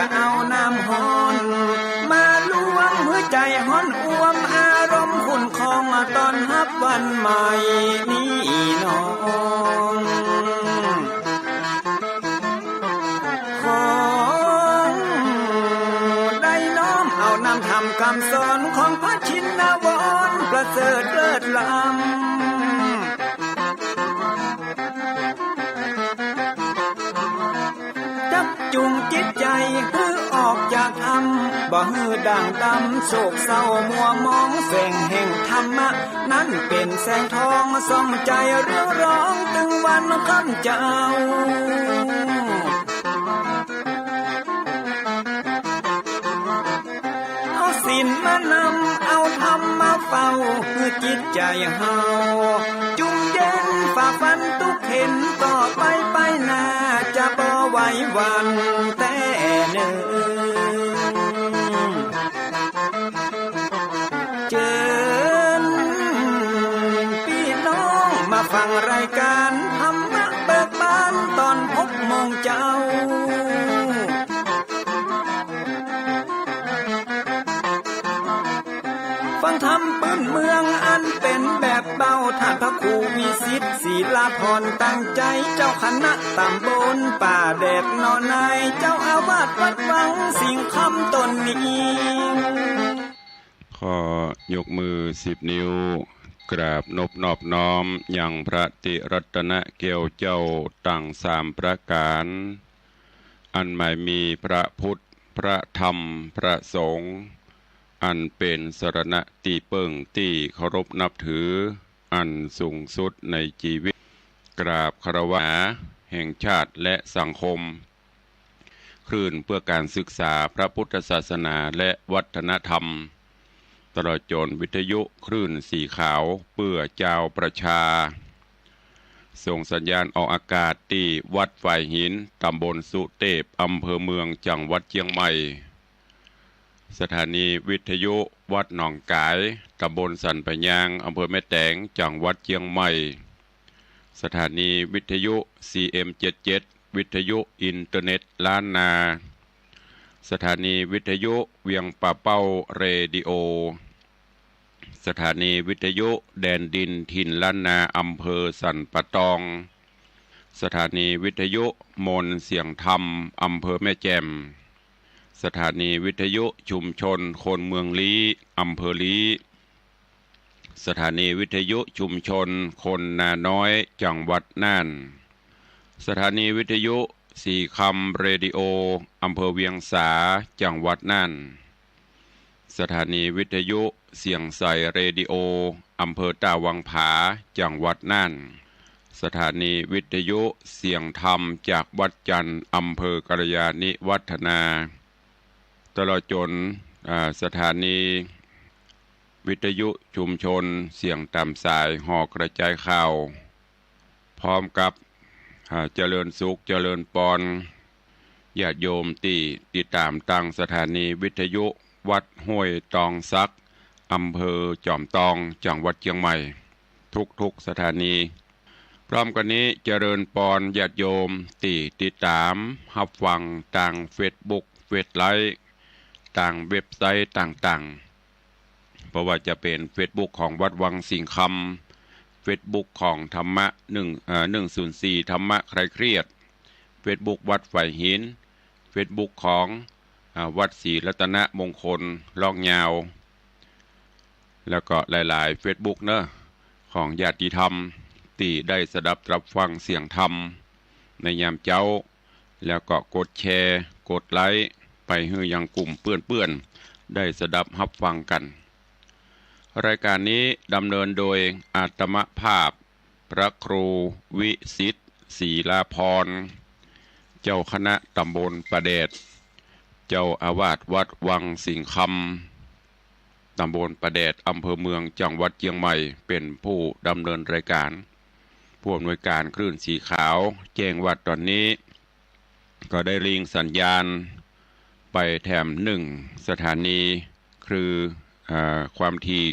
จะเอาน้ำฮ้อนมาล้วงหัวใจฮ้อนอ้วมอารมณ์ขุ่นคองตอนฮับวันใหม่นี้น้องของได้น้อมเอานำทำคำสอนของพระชินวรประเสริฐเลิศล้ำจุงจิตใจเพื่อออกจากธรรมบ่ฮือด่างดำโศกเศร้ามัวมองแสงแห่งธรรมะนั้นเป็นแสงทองส่องใจเรื่องร้องตึงวันค่ำเจ้าเอาศีลมานำเอาธรรมมาเฝ้าเพื่อจิตใจเฮาจุงเย็นฝ่าฟันทุกเข็นต่อไปหน้าจะบ่ไหววันแต่หนึ่งเชิญพี่น้องมาฟังรายการธรรมะเบิกบานตอน6 โมงเจ้าฟังธรรมปื้นเมืองอันเป็นแบบเบาท่านพระครูวิสิทธิ์ศิลาภรณ์ตั้งใจเจ้าคณะตำบลป่าแดดนอนในเจ้าอาวาสวัดวังสิ่งคำตนนี้ขอยกมือ10 นิ้วกราบนอบน้อมยังพระติรัตนเกศเจ้าตั้ง3 ประการอันหมายมีพระพุทธพระธรรมพระสงฆ์อันเป็นสรณะตีเปิ่งที่เคารพนับถืออันสูงสุดในชีวิตกราบคารวะแห่งชาติและสังคมคลื่นเพื่อการศึกษาพระพุทธศาสนาและวัฒนธรรมตลอดจนวิทยุคลื่นสีขาวเพื่อเจ้าประชาส่งสัญญาณออกอากาศที่วัดฝ่ายหินตำบลสุเทพอำเภอเมืองจังหวัดเชียงใหม่สถานีวิทยุวัดหนองกายตำบลสันปะยางอำเภอแม่แตงจังหวัดเชียงใหม่สถานีวิทยุ CM77 วิทยุอินเทอร์เน็ตล้านนาสถานีวิทยุเวียงป่าเป้าเรดิโอสถานีวิทยุแดนดินถิ่นล้านนาอำเภอสันปะตองสถานีวิทยุมนเสียงธรรมอำเภอแม่แจ่มสถานีวิทยุชุมชนคนเมืองลี้อำเภอลี้สถานีวิทยุชุมชนคนนาน้อยจังหวัดน่านสถานีวิทยุสีคำเรดิโออำเภอเวียงสาจังหวัดน่านสถานีวิทยุเสียงใสเรดิโออำเภอตาวังผาจังหวัดน่านสถานีวิทยุเสียงธรรมจากวัดจันทร์อำเภอกัลยาณิวัฒนาตลอดจนสถานีวิทยุชุมชนเสียงตามสายหอกระจายข่าวพร้อมกับเจริญสุขเจริญปอนญาติโยมที่ติดตามตั้งสถานีวิทยุวัดห้วยตองซักอำเภอจอมตองจังหวัดเชียงใหม่ทุกสถานีพร้อมกันนี้เจริญปอนญาติโยมที่ติดตามรับฟังทางเฟซบุ๊กเฟซไลฟ์ต่างเว็บไซต์ต่างๆเพราะว่าจะเป็นเฟซบุ๊กของวัดวังสิงห์คำเฟซบุ๊กของธรรมะ104ธรรมะใครเครียดเฟซบุ๊กวัดฝ่ายหินเฟซบุ๊กของวัดศรีรัตนมงคลลอกยาวแล้วก็หลายๆเฟซบุ๊กเนอะของญาติธรรมที่ได้สดับรับฟังเสียงธรรมในยามเจ้าแล้วก็กดแชร์กดไลค์ไปให้ยังกลุ่มเพื่อนๆได้สดับรับฟังกันรายการนี้ดำเนินโดยอาตมภาพพระครูวิสิทธิ์ศิลาภรณ์เจ้าคณะตำบลประเดชเจ้าอาวาสวัดวังสิงห์คำตำบลประเดชอำเภอเมืองจังหวัดเชียงใหม่เป็นผู้ดำเนินรายการผู้อำนวยการคลื่นสีขาวแจ้งว่าตอนนี้ก็ได้ลิงสัญญาณไปแถม1สถานีคือความถี่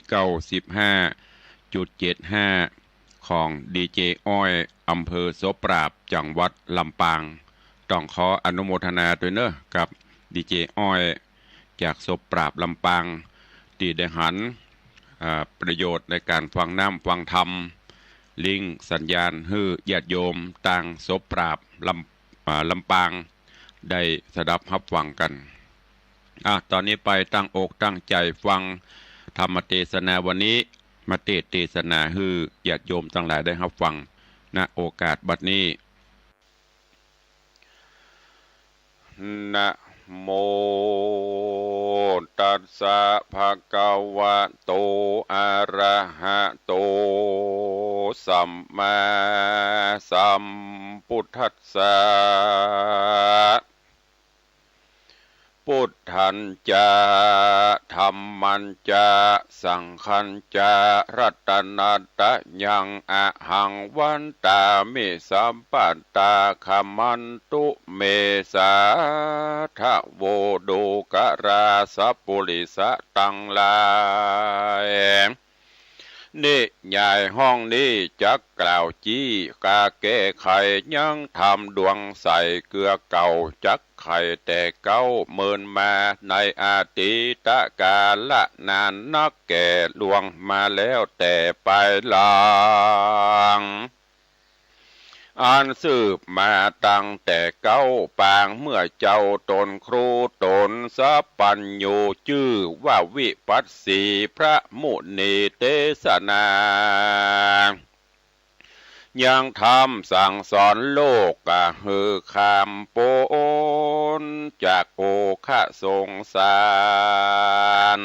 95.75ของดีเจอ้อยอำเภอโสปราบจังหวัดลำปางต้องขออนุโมทนาด้วยเนอะกับ ดีเจอ้อยจากศพปราบลำปางที่ได้หันประโยชน์ในการฟังน้ำฟังธรรมลิงสัญญาณฮื้อญาติโยมต่างศพปราบลำปางได้สดับรับฟังกันตอนนี้ไปตั้งอกตั้งใจฟังธรรมเทศนาวันนี้มาเทศนาฮื้อญาติโยมทั้งหลายได้รับฟังณโอกาสบัดนี้นะโมตัสสะภะคะวะโตอะระหะโตสัมมาสัมพุทธัสสะพุทธันจะธัมมัญจะสังฆัญจะรัตนัตตะยังอะหังวันตามิสัมปัตตาคัมมันตุเมสาทะโวโดกราสัพปุริสะตังลายนี่ใหญ่ห้องนี้จักกล่าวจี้กาแก้ไขยังทำดวงใสเกลือเก่าจักไข่แต่เก้าเมินมาในอาติตะกาละนานนักแก่ลวงมาแล้วแต่ไปหลังอันสืบมาตั้งแต่เก้าปางเมื่อเจ้าตนครูตนสัพปัญโยชื่อว่าวิปัสสีพระมุนีเทศนายังทำสั่งสอนโลกฮือคำโปนจากโอคะสงสาร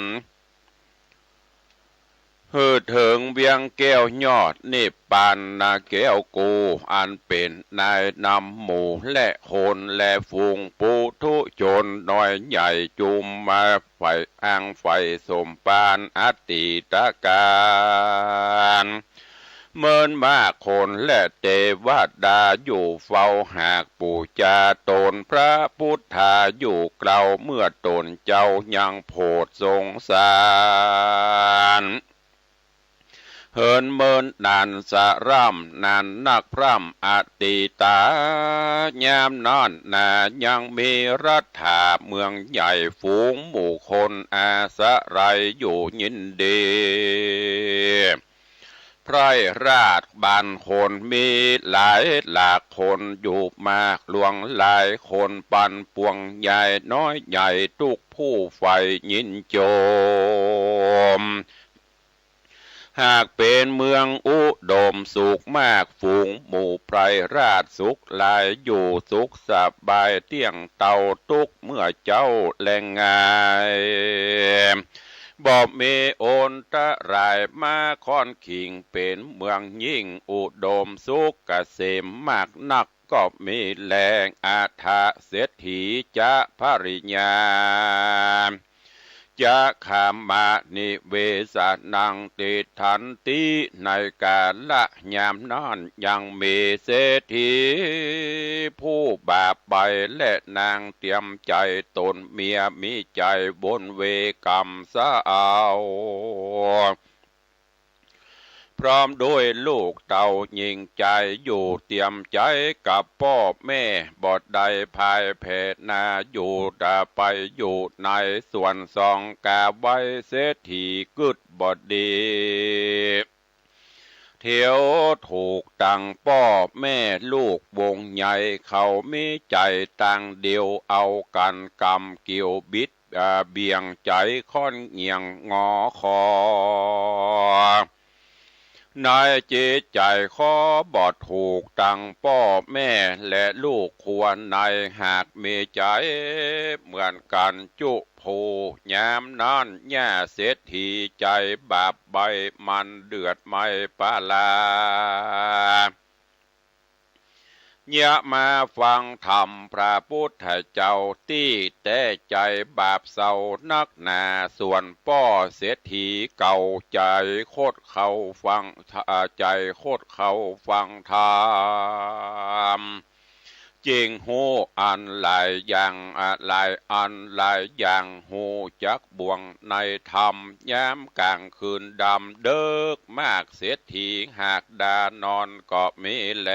ฮือถึงเบียงแก้วยอดนิพพานนาแก้วกูอันเป็นนายนำหมู่และคนและฝูงปุถุชนน้อยใหญ่จุมมาไฟอ้างไฟสมปานอติตการเมินมากคนและเทวดาอยู่เฝ้าหากปูจาตนพระพุทธาอยู่เกลาเมื่อตนเจ้ายังโพดสงสารเฮินเมินนานสะร่ำนานนักพร่ำอติตายามนอนนายังมีรัฐาเมืองใหญ่ฝูงหมู่คนอาศัยอยู่ยินดีไพร่ราชบ้านคนมีหลายหลากคนอยู่มากหลวงหลายคนปันปวงใหญ่น้อยใหญ่ทุกผู้ใฝ่ยินโจมหากเป็นเมืองอุดมสุขมากฝูงหมู่ไพรราชสุขหลายอยู่สุขสบายเที่ยงเต่าทุกเมื่อเจ้าแรงงายบ่มีโอนตะรายมาค่อนขิงเป็นเมืองยิ่งอุดมสุขเกษมมากนักก็มีแรงอาถาเศรษฐีจะภริญาจะขามมานิเวสนังติทันติในกาละยามนั้นยังมีเศรษฐีผู้บาปไปและนางเตรียมใจตนเมียมีใจบนเวกรรมสะเอาพร้อมด้วยลูกเต่ายิงใจอยู่เตรียมใจกับพ่อแม่บอดใดภายเพศนาอยู่ดาไปอยู่ในส่วนสองกาไว้เศรษฐีกึดบอดดีเที่ยวถูกตังพ่อแม่ลูกวงใหญ่เขามีใจตังเดียวเอากันกำเกี่ยวบิดเบี่ยงใจค่อนเงียงงอคอนายจิตใจขอบอดถูกตังพ่อแม่และลูกควรในหากมีใจเหมือนกันจุผูยามนั้นแย่เศรษฐีใจบาปใบมันเดือดไม่ปาลายะมาฟังธรรมพระพุทธเจ้าที่แต่ใจบาปเศร้านักหนาส่วนป้อเศรษฐีเก่าใจโคตรเขาฟังใจโคตรเขาฟังธรรมจริงหูอันหลายอย่างหลายอันหลายอย่างหูจักบ่วงในธรรมย้ำกลางคืนดำเดิกมากเสียทีหากดานอนก็มีแล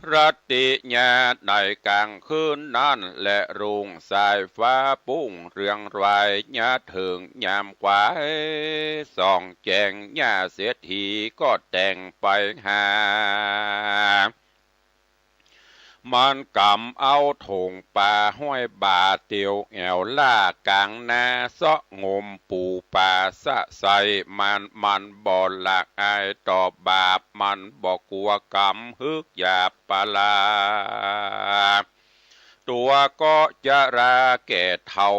รัตติญาในกลางคืนนั้นและรุ่งสายฟ้าปุ้งเรืองรายญาถึงยามขวายส่องแจงญาเสียทีก็แต่งไปหามันกำเอาถงป่าห้อยบาเตียวแอวล่ากลางนาเสาะงมปูป่าสะใสมันบ่หลักอายต่อบาปมันบ่กลัวกรรมฮึกหยาบปลาตัวก็จะราแก่เท่า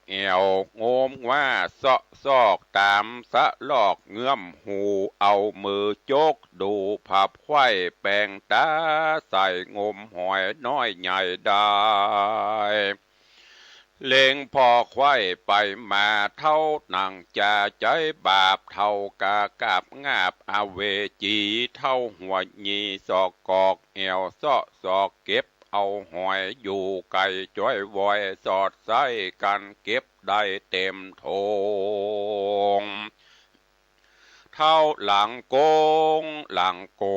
เอวงมว่าเสาะซอกตามสะลอกเงื่อมหูเอามือโจกดูผับไข่แปลงตาใส่งมหอยน้อยใหญ่ได้เล็งพอไข่ไปมาเท่าหนังจะใจบาปเท่ากะกาบงาบอเวจีเท่าหัวยีศอกกอกเอวเสาะศอกเก็บเอาหอยอยู่ไก่จ้อยวอยสอดไส้กันเก็บได้เต็มโถงเท่าหลังโก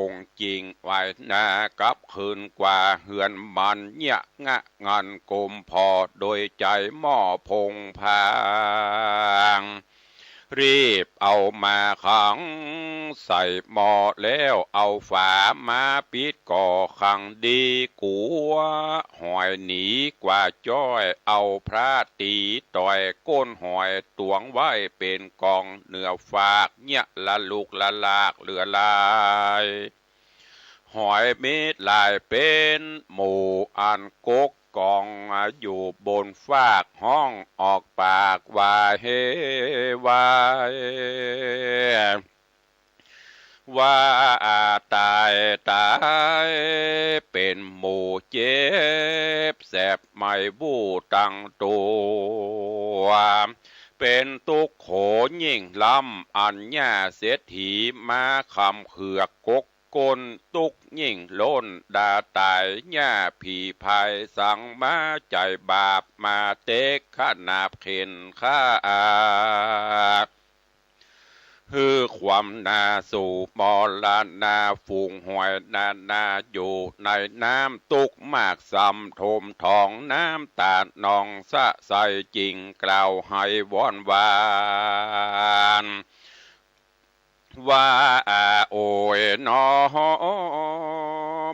งจริงไว้นากับคืนกว่าเหือนมันเนี่ยงะงันกลมพอโดยใจหม้อพงพางรีบเอามาขังใส่หม้อแล้วเอาฝามาปิดก่อขังดีกัวหอยหนีกว่าจ้อยเอาพระตีต่อยก้นหอยตวงไว้เป็นกองเนื้อฝากเนี่ยละลูกละลากเหลือลายหอยเม็ดลายเป็นหมู่อันกกกองอยู่บนฟากห้องออกปากว่าเฮวายว่าตายเป็นหมู่เจ็บแสบไม่บู้ตั้งตัวเป็นตุกโขยิ่งลำอัญญาเสียถีมาคำเขือกกกก้นตุกยิ่งล้นดาตายหญ้าผีภายสังมาใจบาปมาเตกข้านาบเข็นข้าฮือความนาสู่มอลานาฝูงหอยนาอยู่ในน้ำตุกมากซ้ำทมทองน้ำตาดนองสะใสจริงกล่าวให้วอนวานว่าโอ้ยนอ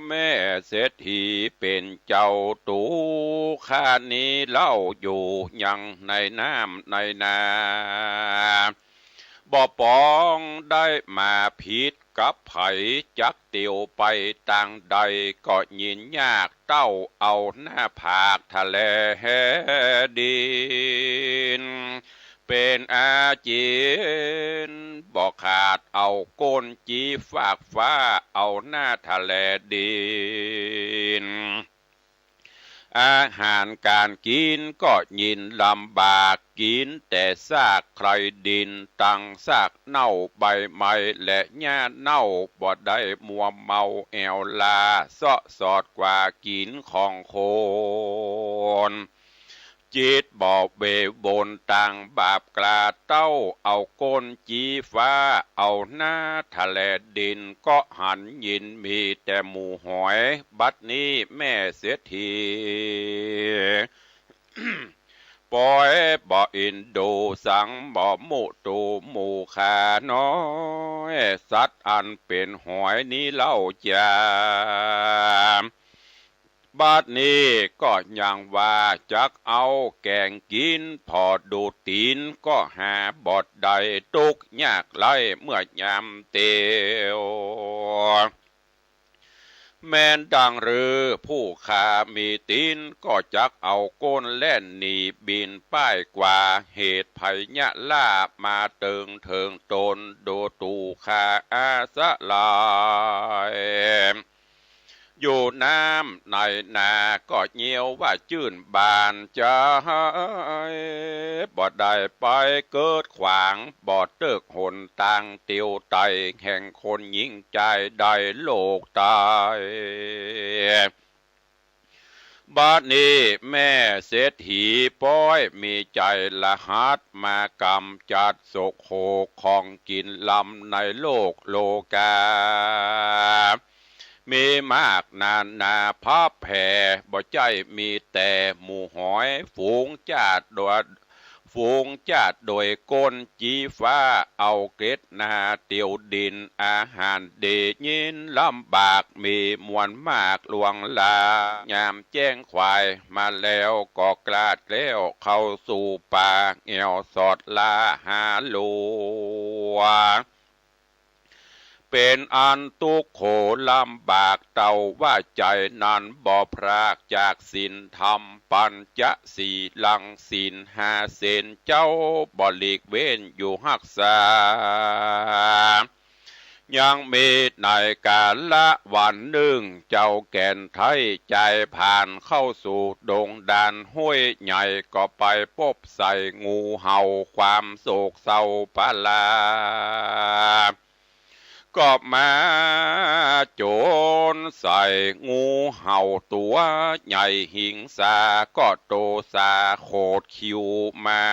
แม่เศรษฐีเป็นเจ้าตูข้านี้เล่าอยู่ยังในน้ำในนาบ่ปองได้มาผิดกับไผจักเตียวไปต่างใดก็ยินยากเต้าเอาหน้าผากทะเลดินเป็นอาจีนบอกขาดเอาก้นจีฝากฟ้าเอาหน้าทะเลดินอาหารการกินก็ยินลำบากกินแต่ซากใครดินตังซากเน่าใบไม้และหญ้าเน่าบ่ได้มัวเมาแอวลาเสาะสอดกว่ากินของคนจิตบ่เบบนต่างบาปกลาเต้าเอาก้นจีฟ้าเอาหน้าทะเลดินก็หันยินมีแต่หมูหอยบัดนี้แม่เสียที ปล่อยบ่อินดูสังบ่มุตูหมูขาน้อยสัตว์อันเป็นหอยนี้เล่าจามบัดนี้ก็ยังว่าจักเอาแกงกินพอดูตีนก็หาบอดใดตุกยากไล่เมื่อยามเตียวแม่นดังหรือผู้ขามีตีนก็จักเอาก้นแล่นหนีบินป้ายกว่าเหตุภัยยะล่ามาเติงเถิงตนโดตูขาอาสะลายอยู่น้ำในนาก็เงียวว่าจื่นบานใจบ่ได้ไปเกิดขวางบ่เติกหนต่างเตียวไตแห่งคนยิ่งใจได้โลกตายบัดนี้แม่เศรษฐีป้อยมีใจละหัดมากำจัดโศกโศกของกินลำในโลกโลกา มีมากนาพับแผ่บ่ใจมีแต่หมู่หอยฝูงจาดโดยก้นจีฟ้าเอาเกล็ดนาเตียวดินอาหารเดยินลำบากมีมวลมากลวงลายามแจ้งควายมาแล้วก็กลาดแล้วเข้าสู่ป่าเงียวสอดลาหาลัวเป็นอันตุกโขลำบากเต่าว่าใจนั้นบ่พรากจากศีลธรรมปัญจสีลังศีลหาเสนเจ้าบ่หลีกเว้นอยู่หักษายังมีในกาละวันหนึ่งเจ้าแก่นไทยใจผ่านเข้าสู่ดงดานห้วยใหญ่ก็ไปพบใส่งูเห่าความโศกเศร้าปะลาก็มาโจรใส่งูเห่าตัวใหญ่หิงสาก็โตสาโคดคิวมา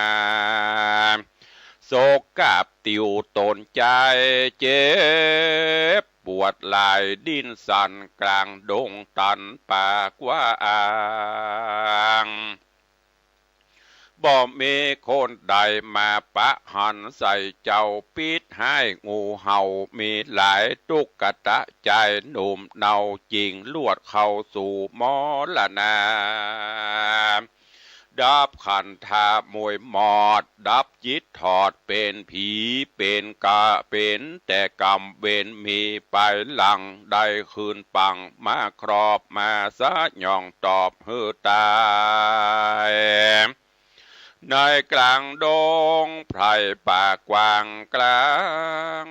โศกกับติวตนใจเจ็บปวดหลายดิ้นสั่นกลางดงตันปากว่าอ่างบ่มีคนใดมาปะหันใส่เจ้าปิดให้งูเห่ามีหลายตุกกะตะใจหนุ่มเนาจริงลวดเข้าสู่มอละนาดับขันธามวยหมอดดับจิตถอดเป็นผีเป็นกะเป็นแต่กรรมเวรมีไปหลังได้คืนปังมาครอบมาซะย่องตอบฮือตายในกลางดงไพรป่ากว้างกลาง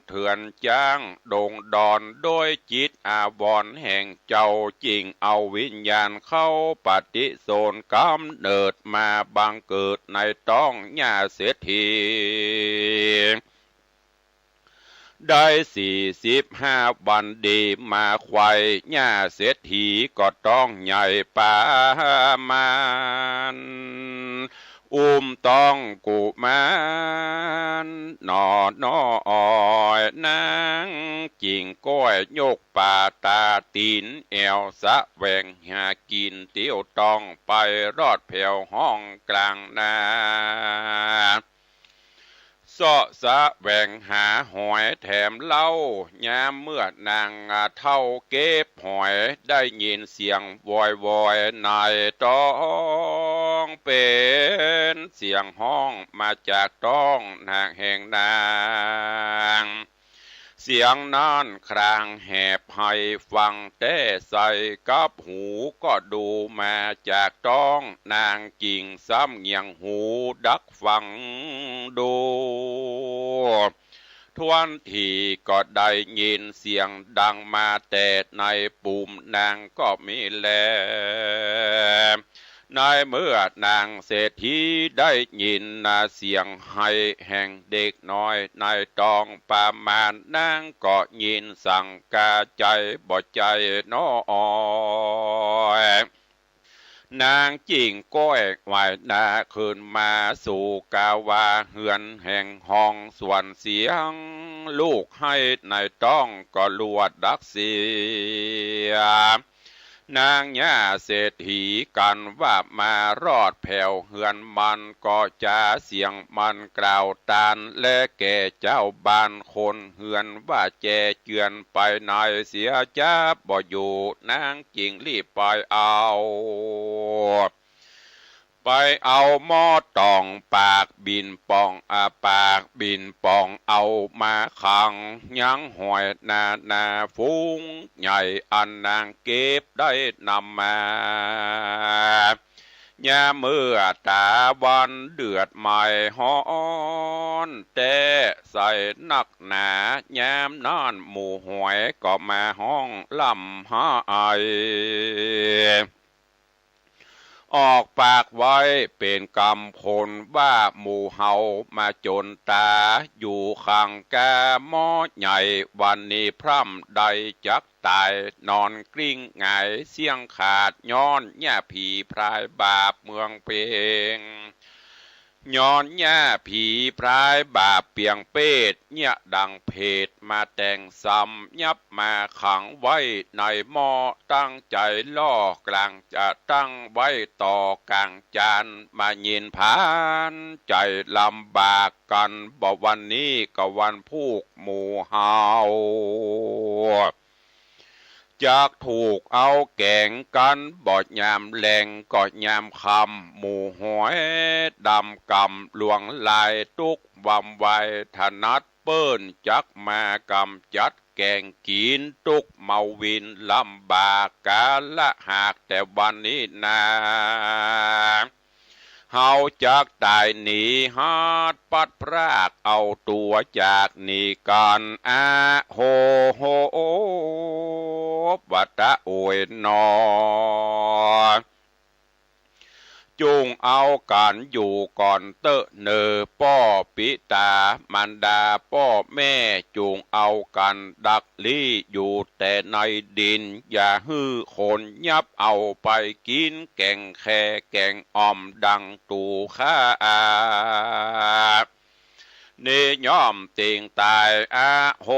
เถื่อนจ้างดงดอนโดยจิตอาวรณ์แห่งเจ้าจริงเอาวิญญาณเข้าปฏิโสนกำเนิดมาบังเกิดในต้องหญ้าเสียทีได้45 วันดีมาควายหญ้าเศรษฐีก็ต้องใหญ่ป่ามานต้องกุมารนอยนางจิงก้อยโยกป่าตาตีนแอวสะแหวงหากินเตี้ยวต้องไปรอดแผ่วห้องกลางนาเสาะสะแหวงหาหอยแถมเล่ายามเมื่อนางเท่าเก็บหอยได้ยินเสียงวอยในต้องเป็นเสียงห้องมาจากต้องนางแห่งนางเสียงนั้นครางแหบให้ฟังแต่ใส่กับหูก็ดูมาจากต้องนางกิ่งซ้ำเงียงหูดักฟังดูทวนทีก็ได้ยินเสียงดังมาแต่ในปุ่มนางก็มีแลในเมื่อนางเศรษฐีได้ยินเสียงให้แห่งเด็กน้อยในตองประมาณนางก็ยินสั่งกาใจบ่ใจน้อยนางจิงก้อยไหวนาคืนมาสู่กาวาเฮือนแห่งห้องส่วนเสียงลูกให้ในต้องก็ลวดดักเสียนางย่าเศรษฐีกันว่ามารอดแผ่วเฮือนมันก็จะเสียงมันกล่าวตานและแก่เจ้าบ้านคนเฮือนว่าแจเจือนไปในเสียจ้าบ่อยู่นางจิงรีบไปเอาหม้อตองปากบินปองปากบินปองเอามาขังยังหอยนาฟุ้งใหญ่อันนางเก็บได้นำมายามเมื่อตาวันเดือดใหม่ฮ้อนแต่ใส่นักหนายามนอนหมู่หวยก็มาห้องลำหาไอออกปากไว้เป็นกำคนว่าหมู่เฮามาจนตาอยู่ข้างแกหม้อใหญ่วันนี้พร่ำใดจักตายนอนกลิ้งไงเสียงขาดย้อนแย่ผีพรายบาปเมืองเพง ย้อนหญ้าผีพรายบาปเปียงเป็ดเนี่ยดังเพดมาแต่งซ้ำยับมาขังไว้ในหม้อตั้งใจล่อกลางจะตั้งไว้ต่อกลางจานมายินผานใจลำบากกันบอกวันนี้ก็วันพูกหมู่เฮาจากถูกเอาแก่งกันบอดยามแหลงกอดยามคำหมู่หอยดำกำหลวงลายตุกวำไวถนัดเปิ้นจักมากำจัดแกงกินตุกเมาวินลำบากกาละหากแต่วันนี้นาเฮาจากตายหนีฮาดปัดพรากเอาตัวจากหนีกันโฮโฮวัตะโอยนอจุงเอากันอยู่ก่อนเตอะเนอป้อปิตามันดาป้อแม่จุงเอากันดักลี่อยู่แต่ในดินอย่าฮื้อคนยับเอาไปกินแกงแค่แกงอ่อมดังตูข้าเนย่อมติงตายโห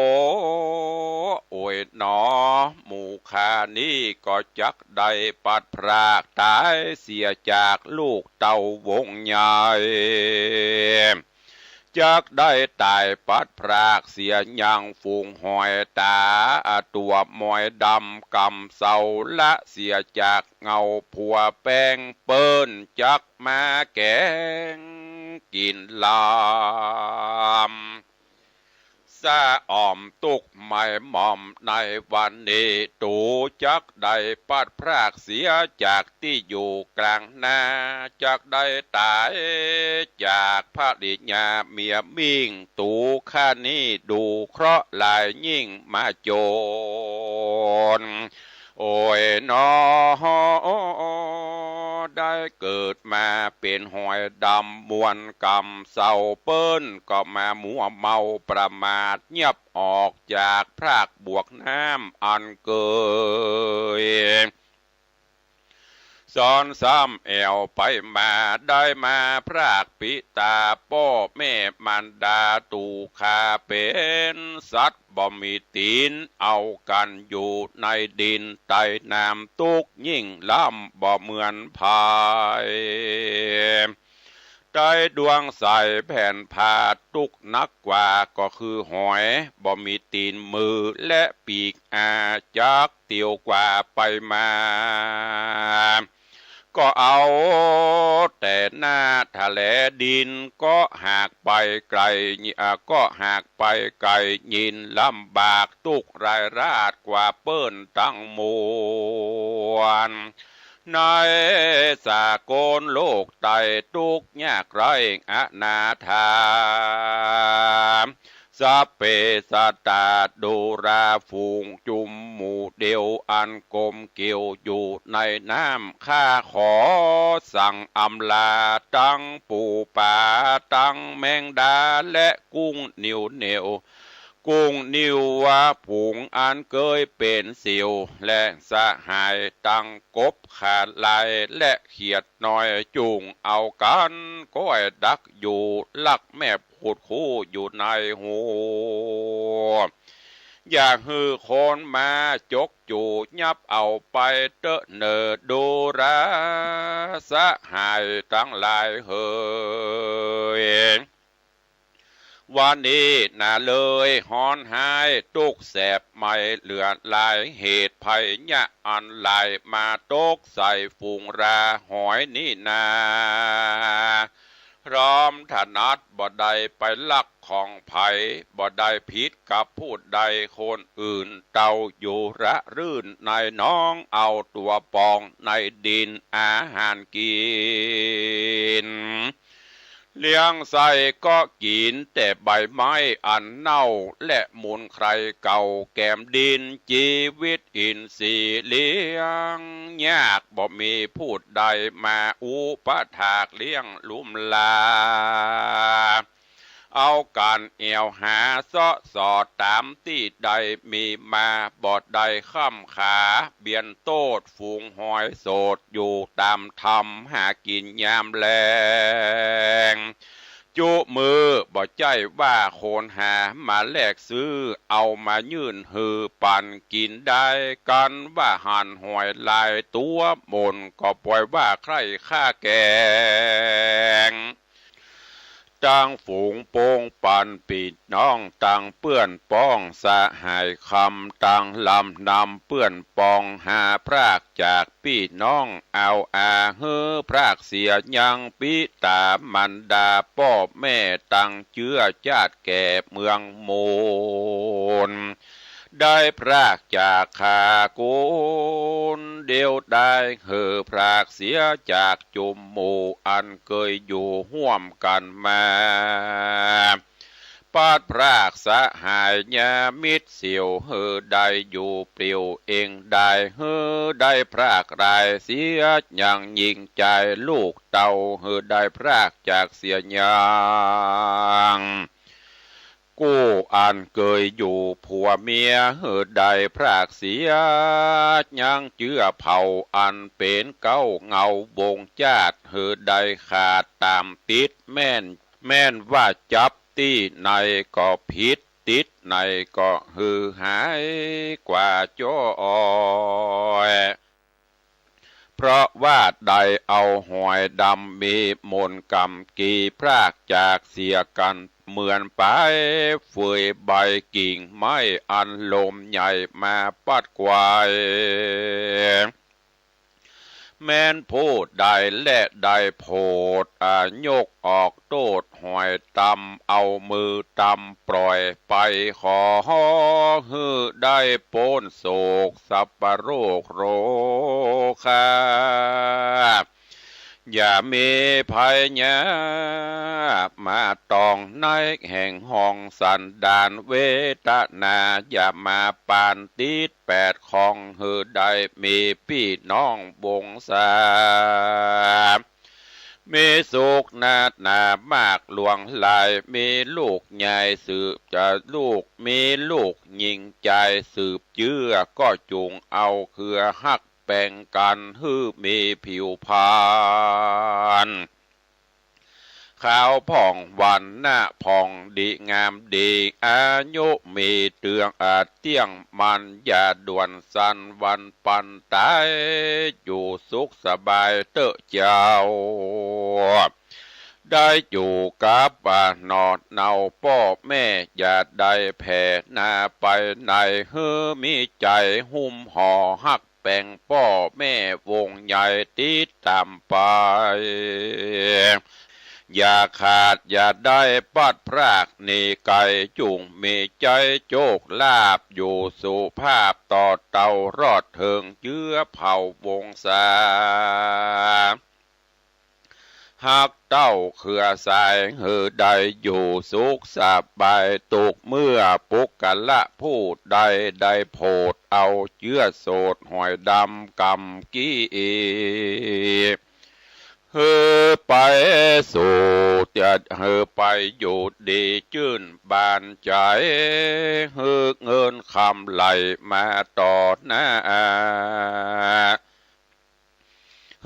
โอยหนอหมู่ข้านี้ก็จักได้ปัดพรากตายเสียจากลูกเต่าวงใหญ่จักได้ตายปัดพรากเสียยังฝูงหอยตาตัวมอยดำกำเศร้าละเสียจากเงาผัวแป้งเปิ้นจักมาแกงกินลามซาอ่อมตุกไม่หม่อมในวันนี้ตูจักได้ปัดพรากเสียจากที่อยู่กลางนาจักได้ตายจากพระดิญาเมียมิ่งตูข้านี้ดูเคราะห์ลายยิ่งมาโจรโอ้ยนอได้เกิดมาเป็นหอยดำมวนกำเศร้าเปิ้นก็มามัวเมาประมาทเงียบออกจากพรากบวกน้ำอันเกยซ้อนซ้ำแอวไปมาได้มาพรากปิตาพ่อแม่มันดาตูคาเป็นสัตว์บ่มีตีนเอากันอยู่ในดินใต้น้ำตุกยิ่งล้ำบ่เหมือนพายได้ดวงใสแผ่นผ้าตุกนักกว่าก็คือหอยบ่มีตีนมือและปีกจักเตียวกว่าไปมาก็เอาแต่หน้าทะเลดินก็หากไปไกลก็หากไปไกลยินลำบากตุกรายราดกว่าเปิ้นตั้งมวลในสากลโลกไตตุกยากไรอนาถาสัพเพสัตตาดูราฝูงจุมหมู่เดียวอันกลมเกี่ยวอยู่ในน้ำข้าขอสั่งอำลาตั้งปูป่าตั้งแมงดาและกุ้งนิวเหนียวกุ้งนิวว่าผงอันเคยเป็นสิวและสหายตั้งกบขาดลายและเขียดน้อยจุงเอากันก้อยดักอยู่ลักแม่พูดคู่อยู่ในหูอยากฮือคนมาจกจูยับเอาไปเตอะเนอดูราสหายตั้งหลายเฮยวันนี้น่าเลยฮอนหายตุกแสบไม่เหลือลายเหตุภัยยะอันลายมาตกใส่ฝูงราหอยนี่นาพร้อมถนัดบ่ได้ไปลักของไผ่บ่ได้ผิดกับผู้ใดคนอื่นเต่าอยู่ระรื่นในน้องเอาตัวปองในดินอาหารกินเลี้ยงใส่ก็กินแต่ใบไม้อันเน่าและมูลใครเก่าแก้มดินชีวิตอินทรีย์เลี้ยงยากบ่มีพูดใดมาอุปถากเลี้ยงลุ่มลา เอาการเอวหาเสาะสอดตามที่ใดมีมาบอดใดข้ามขาเบียนโตดฝูงหอยโสดอยู่ตามธรรมหากินยามแลงจุมือบ่ใจว่าโคนหามาแลกซื้อเอามายื่นหือปันกินได้กันว่าหันหอยลายตัวมนก็ปล่อยว่าใครฆ่าแกงต่างฝูงโป่งปันปีดน้องต่างเปื้อนป้องสะหายคำต่างลำนำเปื้อนปองหาพรากจากพี่น้องเอาเฮือพรากเสียยังปิตามันดาพ่อแม่ตั้งเชื้อชาติแก่เมืองโมนได้พรากจากขาโกนเดียวได้เหือพรากเสียจากจุมหมู่อันเคยอยู่ห่วมกันมาปาดพรากสะหายญามิตรเสียวเหือได้อยู่เปลี่ยวเองได้เหือได้พรากรายเสียอย่างยิงใจลูกเต่าเหือได้พรากจากเสียยังกูอันเคยอยู่ผัวเมียเหือใดพรากเสียยังเจือเผาอันเป็นเก้าเงาบงจาดเหือใดขาดตามติดแม่นว่าจับที่ในก็ผิดติดในก็หือหายกว่าจ้อยเพราะว่าใดเอาหอยดำมีมนกำกีพรากจากเสียกันเหมือนไปเฟยใบกิ่งไม้อันลมใหญ่มาปัดกวายแม้นพูดได้และได้โพดยกออกโตดหอยตำเอามือตำปล่อยไปขอฮือได้โปนโศกสัพพโรคโรคาอย่ามีภัยยามาตองในแห่งห้องสันดานเวทนาอย่ามาปานติดแปดของหือได้มีพี่น้องวงศามีสุขนาดหนามากหลวงลายมีลูกใหญ่สืบจะลูกมีลูกยิงใจสืบเยื่อก็จุงเอาเครือหักแบ่งกันฮือมีผิวพานขาวผ่องวันหน้าผ่องดีงามดีอายุมีเตืองเตี้ยงมันอย่าด่วนสันวันปันตายอยู่สุขสบายเตอะเจ้าได้อยู่กับนอดเนาพ่อแม่อย่าได้แผ่หน้าไปไหนเฮือมีใจหุ้มห่อหักแป่งพ่อแม่วงใหญ่ติดตามไปอย่าขาดอย่าได้ปัดพรากนี่ไก่จุงมีใจโจกลาบอยู่สุภาพต่อเต่ารอดเถิงเจื้อเผ่าวงศาหักเต้าเขื่อสายหือใดอยู่สุขสบายตุกเมื่อปุกกะละพูดใดได้โพดเอาเชื้อโสดหอยดำกำกี้เฮือไปสู่จะเฮือไปอยู่ดีชื่นบานใจเฮือเงินคำไหลมาต่อหน้า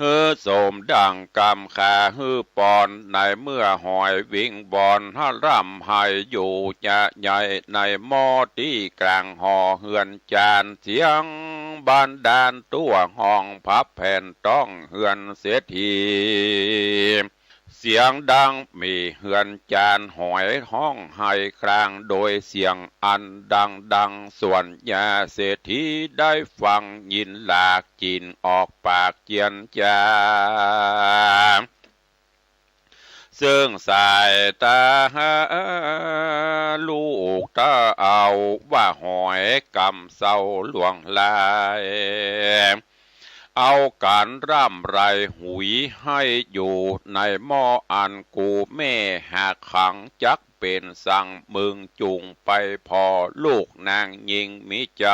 ฮือสมดังกำขาฮือปอนในเมื่อหอยวิ่งบอนฮะร่ำให้อยู่จะใหญ่ในหม้อที่กลางห่อเฮือนจานเสียงบานดานตัวห้องพับแผ่นต้องเฮือนเสียทีเสียงดังมีเฮือนจานหอยห้องให้ครางโดยเสียงอันดังส่วนยาเศรษฐีได้ฟังยินหลากจินออกปากเจียนจาซึ่งสายตาลูกตาเอาว่าหอยกำเศร้าหลวงลายเอาการร่ำไรหุยให้อยู่ในหม้ออันกูแม่หากขังจักเป็นสั่งมึงจุงไปพอลูกนางยิงมิใจ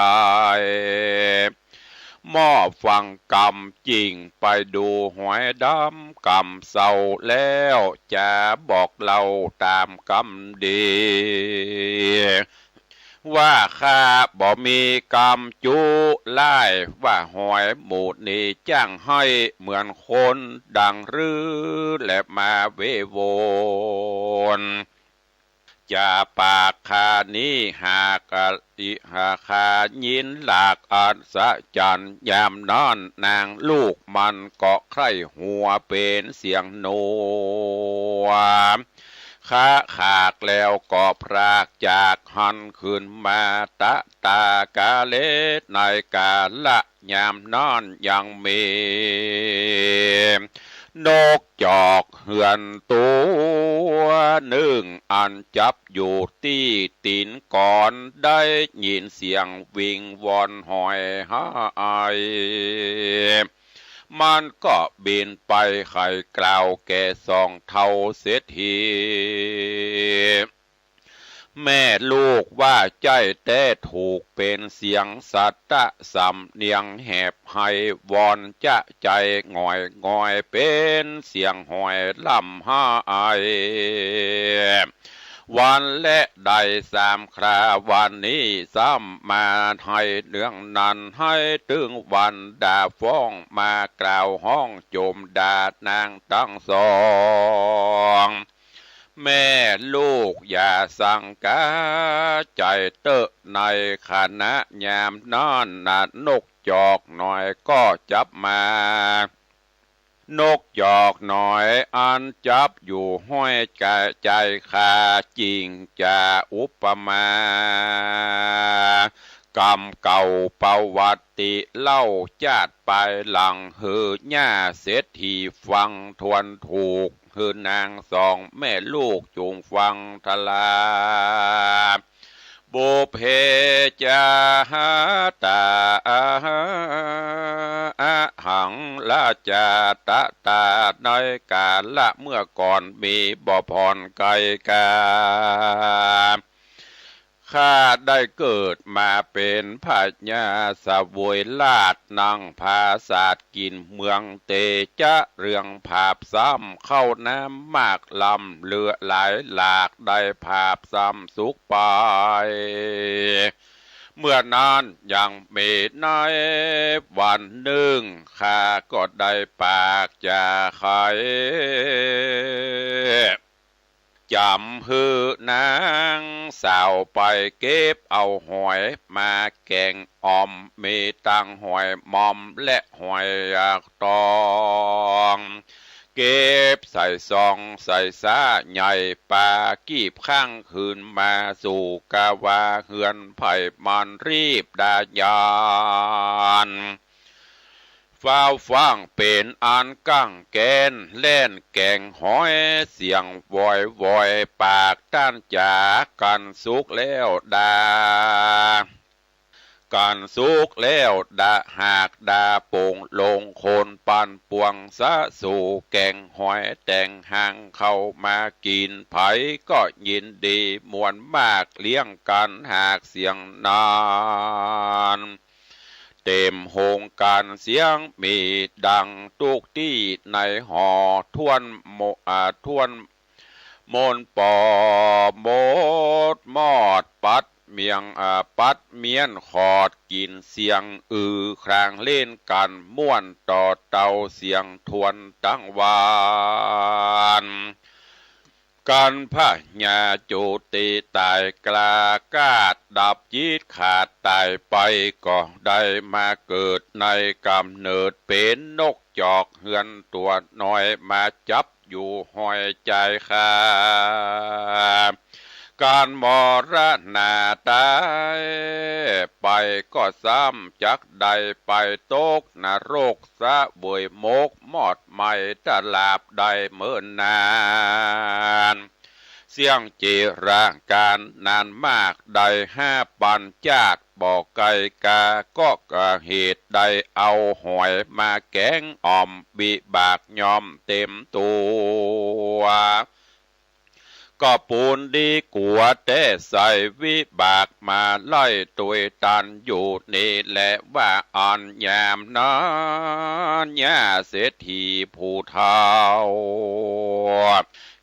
หม้อฟังกำจริงไปดูหวยดำกำเศร้าแล้วจะบอกเราตามกำดีว่าข้าบ่มีกรรมจุไล่ว่าหอยหมูนี่จ้างให้เหมือนคนดังรือและมาเวโวนจะปากคานี้หากอิหาคายินหลากอัศจรรย์ยามนอนนางลูกมันเกาะไข่หัวเป็นเสียงโนข้าขากแล้วก็พรากจากหันขึ้นมาตะตากาเลในกาละยามนอนยังมีนกจอกเหือนตัวหนึ่งอันจับอยู่ที่ตีนก่อนได้ยินเสียงวิงวอนหอยหายมันก็บินไปไข่กล่าวแก่สองเท่าเสียทีแม่ลูกว่าใจแต่ถูกเป็นเสียงสัตตะสำเนียงแหบให้วอนจะใจง่อยง่อยเป็นเสียงหอยลำห้าไอวันและใดสามคราวันนี้ซ้ำมาให้เนื่องนั้นให้ถึงวันด่าฟ้องมากล่าวห้องโจมด่านางตั้งสองแม่ลูกอย่าสั่งกาใจเตอะในขณะยามนอนนัดนกจอกหน่อยก็จับมานกจอกหน่อยอันจับอยู่ห้อยใจขาจริงจะอุปมากรรมเก่าประวัติเล่าจาดไปหลังเฮือย่าเศรษฐีฟังทวนถูกคือนางสองแม่ลูกจงฟังทลาบุพเพจาตาหังละจาตะตาในกาละเมื่อก่อนมีบ่อพรไกกาข้าได้เกิดมาเป็นพญาสวยลาดนั่งภาศาสกินเมืองเตจะเรื่องภาพซ้ำเข้าน้ำมากลำเลือหลายหลากได้ภาพซ้ำสุขไปเมื่อนานยังมีในวันหนึ่งข้าก็ได้ปากจะไขจำฮือนางสาวไปเก็บเอาหอยมาแกงอ่อมมีตังหอยมอมและหอยตองเก็บใส่ซองใส่ซาใหญ่ปลากีบข้างคืนมาสู่กาวาเฮือนไผ่มันรีบดายานฟ้าวฟังเป็นอันกั้งแกนเล่นแกงหอยเสียงวอยวอยปากต้านจากกันสุกแล้วดากันสุกแล้วดาหากดาโป่งลงโคนปันปวงสะสู่แกงหอยแต่งหางเข้ามากินไผก็ยินดีมวนมากเลี้ยงกันหากเสียงนานเต็มโฮงการเสียงมีดังตุกที่ในหอทวนทวนมนปอโมดมอดปัดเมียงปัดเมียนขอดกินเสียงครางเล่นกันม่วนต่อเตาเสียงทวนตั้งวานการพะญาจุติตายกลากาดดับจิตขาดตายไปก็ได้มาเกิดในกำเนิดเป็นนกจอกเฮือนตัวน้อยมาจับอยู่ห้อยใจขาการมรณาตายไปก็ซ้ำจักใดไปตกนรกสะบวยมกมอดไม่ตลาบใดเมื่อนานเสียงจีร่างการนานมากใด5 ปันจากบอกไกกาก็กะเหตุใดเอาหอยมาแกงอ่อมบิบากยอมเต็มตัว ก็ปูนดีกว่าแต่ใส่วิบากมาไล่ตุยตันอยู่นี่แหละว่าอ่อนยามนั้นย่าเศรษฐีผู้เฒ่า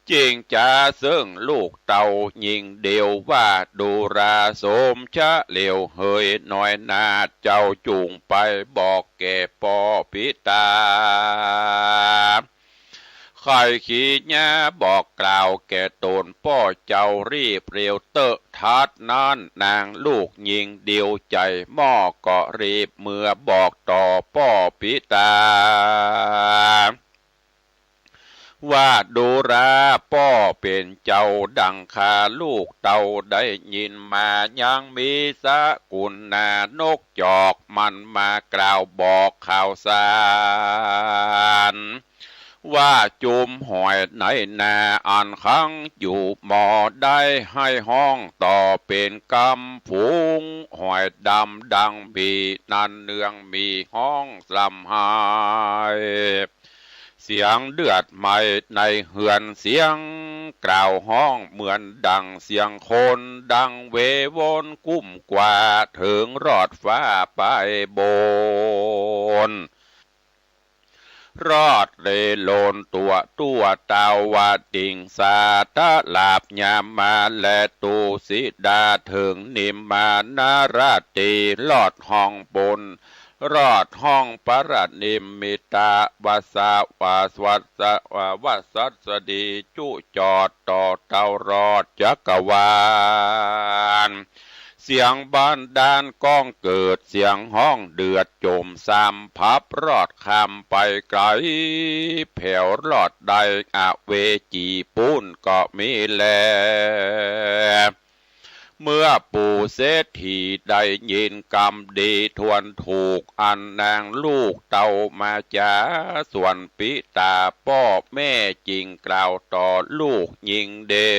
จริงจะซึ่งลูกเต่ายิงเดียวว่าดูราสมชะเหลียวเฮยหน่อยนาเจ้าจุงไปบอกแก่ปอพิตาใครขี้ญาบอกกล่าวแก่ตนป้อเจ้ารีบเรียวเตอะทัดนั้นนางลูกยิงเดียวใจหม้อก็รีบเมื่อบอกต่อป้อพิตาว่าดูราป้อเป็นเจ้าดังคาลูกเต่าได้ยินมายังมีสกุลนานกจอกมันมากล่าวบอกข่าวสารว่าจุมหอยในนาอันขังอยู่หมอได้ให้ห้องต่อเป็นกำฝูงหอยดำดังบีนันเนืองมีห้องสลำหายเสียงเดือดไหมในเหือนเสียงกล่าวห้องเหมือนดังเสียงคนดังเววนกุ้มกว่าถึงรอดฟ้าไปบนรอดเรโลนตัวตาวาติงสาตะลาบยามมาและตูสิดาถึงนิมมานาราตีลอดห้องบนรอดห้องปรนิมมิตาวาสาวาสวัสวาสัสดีจุจอดต่อเตารอดจักรวาลเสียงบ้านดานก้องเกิดเสียงห้องเดือดโจมซ้ำพับรอดคำไปไกลแผ่วรอดใดเวจีปุ้นก็มีแลเมื่อปู่เศรษฐีได้ยินกรรมดีทวนถูกอันนางลูกเต่ามาจาส่วนปิตาพ่อแม่จริงกล่าวต่อลูกยิงเดี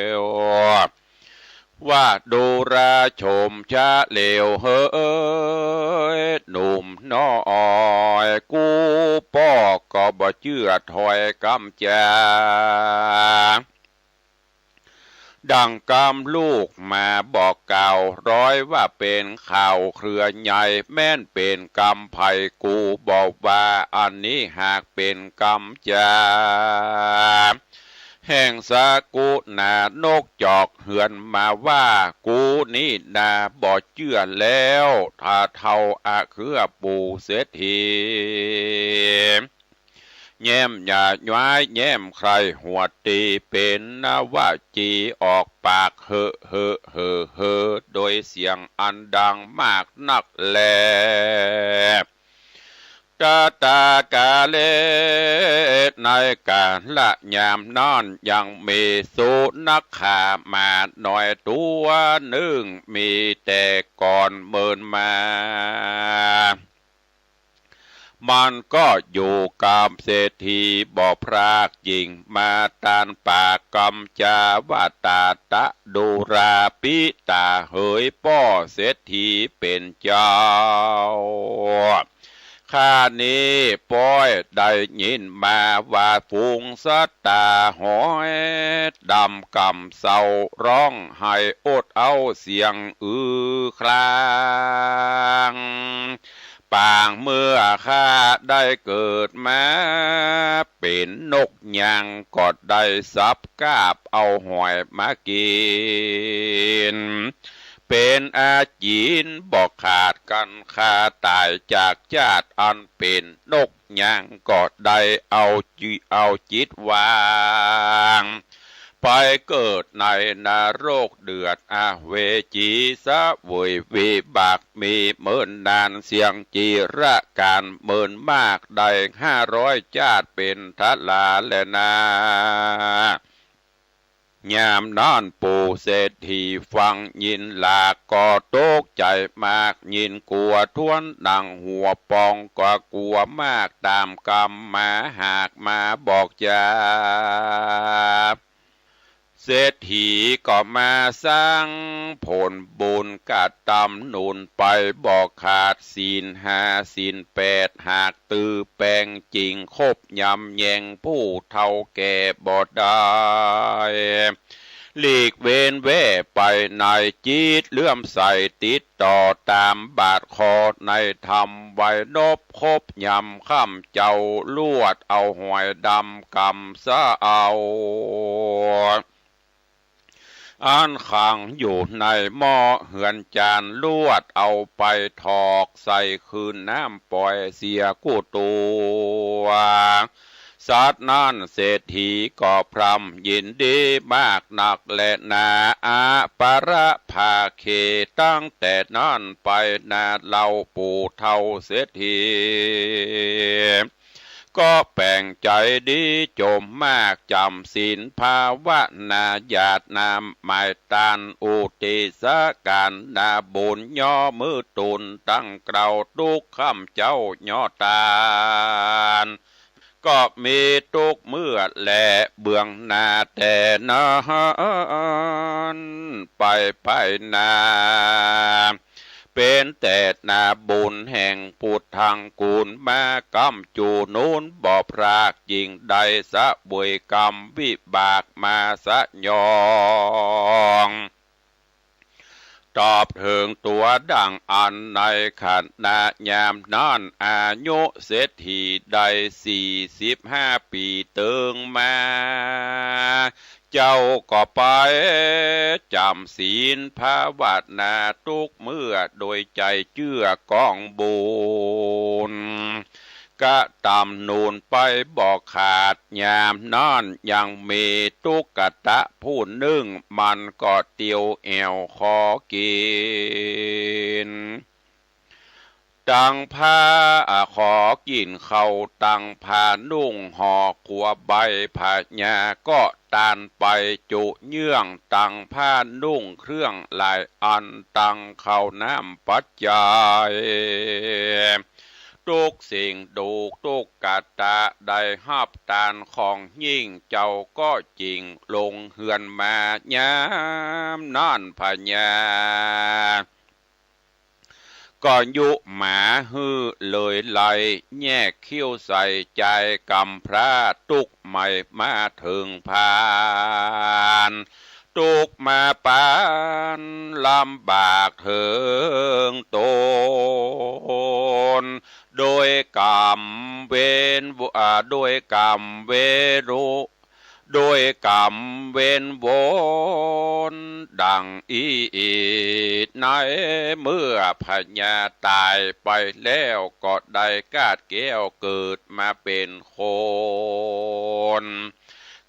ยวว่าดูราชมชะเลวเฮ้ยหนุ่มน้อยกูป้อก็บ่เชื่อถอยกำจาดังกำลูกมาบอกเก่าร้อยว่าเป็นข่าวเครือใหญ่แม่นเป็นกำไผ่กูบอกว่าอันนี้หากเป็นกำจาแห่งสากุนานกจอกเหือนมาว่ากูนี่นาบ่เชื่อแล้วถ้าเท่าคือปู่เศรษฐีแย้มอย่าย้ายแย้มใครหัวตีเป็นนว่าจีออกปากเฮอเฮอเฮอเฮอโดยเสียงอันดังมากนักแลกาตากาเลในการละยามนอนยังมีสุนักขามาหน่อยตัวหนึ่งมีแต่ก่อนเมินมามันก็อยู่กับเศรษฐีบ่พรากยิงมาตานปากกำจาว่าตาตะดูราปิตาเฮยป้อเศรษฐีเป็นเจ้าข้านี้ป้อยได้ยินมาว่าฝูงสัตตาหอยดำกำเศร้าร้องให้อดเอาเสียงคลางปางเมื่อข้าได้เกิดมาเป็นนกยังกอดได้ซับกาบเอาหอยมากินเป็นอาจีนบอกขาดกันข้าตายจากชาติอันเป็นนกยังกอดได้เอาจิตวางไปเกิดในนรกเดือดเวจีสะเวยวิบากมีเมินนานเสียงจีระการเมินมากได้500ชาติเป็นทัลาและนายามนอนปู่เศรษฐีฟังยินหลากก็ตกใจมากยินกลัวทวนดังหัวปองก็กลัวมากตามกรรมมาหากมาบอกจา เศรษฐีก็มาสร้างผลบุญกะตำหนุนไปบอกขาดศีลห้าศีลแปดหากตือแปลงจริงคบยำแยงผู้เฒ่าแก่บ่ได้หลีกเว้นแว่ไปในจิตเลื่อมใสติดต่อตามบาทคอในธรรมไว้นบคบยำข้ามเจ้าลวดเอาหอยดำกำซะเอาอ่านขังอยู่ในหม้อเหือนจานลวดเอาไปถอกใส่คืนน้ำปล่อยเสียกู้ตัวสัตว์นั้นเศรษฐีก็พรำยินดีมากหนักและนาอาปะระภาเคตั้งแต่นั้นไปนาเล่าปู่เท่าเศรษฐีก็แปลงใจดีจมมากจำศีลภาวนาญาตินามหมายตานอุติสการนาบุญย่อมือตุนตั้งเกลาทุกคำเจ้าย่อตานก็มีทุกเมื่อและเบื้องหน้าแต่นานไปนาเป็นแต่นาบุญแห่งพุทธังกูลมากำจูนูนบ่พรากยิ่งใดสะบวยกรรมวิบากมาสะยองตอบถึงตัวดังอันในขันนายามนั้นอายุเศรษฐีได้45 ปีเติงมาเจ้าก็ไปจำศีลภาวนาทุกเมื่อโดยใจเชื่อกองบุญกะตำนูนไปบอกขาดยามนั่นยังมีตุกตะผู้นึ่งมันก็เตียวแอวขอกินตั้งผ้าขอกินเขาตั้งผ้านุ่งห่อขัวใบผาญาก็ตานไปจุเยื่องตั้งผ้านุ่งเครื่องหลายอันตั้งเข้าน้ำปัจจัยทุกสิ่งดูทุกกาตะได้หับตานของยิ่งเจ้าก็จริงลงเฮือนมายามนั่นพญาก็ยุหมาฮือเลยไหลแยกคิ้วใส่ใจกำพระตุกใหม่มาถึงพานตุกมาปานลำบากเถิงตนโดยกรรมเวนโดยกรรมเวรุโดยกรรมเวนวนดังอีในเมื่อพญาตายไปแล้วก็ได้กาดแก้วเกิดมาเป็นคน